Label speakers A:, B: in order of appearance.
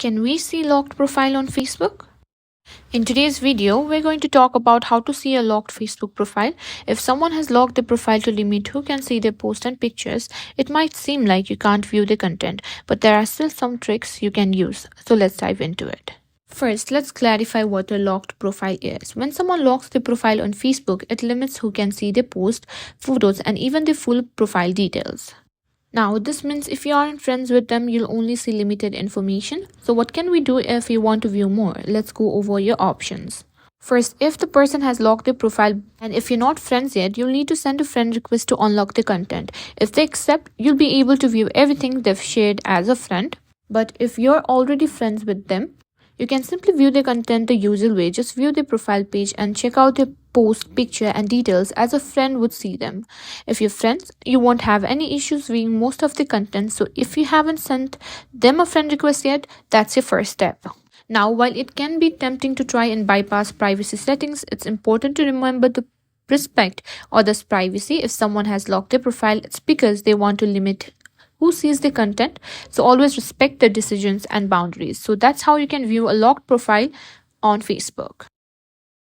A: Can we see locked profile on Facebook? In today's video, we're going to talk about how to see a locked Facebook profile. If someone has locked the profile to limit who can see their posts and pictures, it might seem like you can't view the content, but there are still some tricks you can use. So let's dive into it. First, let's clarify what a locked profile is. When someone locks the profile on Facebook, it limits who can see the post, photos, and even the full profile details. Now, this means if you aren't friends with them, you'll only see limited information. So what can we do if you want to view more? Let's go over your options. First, if the person has locked the profile and if you're not friends yet, you'll need to send a friend request to unlock the content. If they accept, you'll be able to view everything they've shared as a friend. But if you're already friends with them, you can simply view the content the usual way. Just view the profile page and check out their post, picture, and details as a friend would see them. If you're friends, you won't have any issues viewing most of the content. So if you haven't sent them a friend request yet, that's your first step. Now, while it can be tempting to try and bypass privacy settings, it's important to remember to respect others' privacy. If someone has locked their profile, it's because they want to limit who sees the content. So always respect their decisions and boundaries. So that's how you can view a locked profile on Facebook.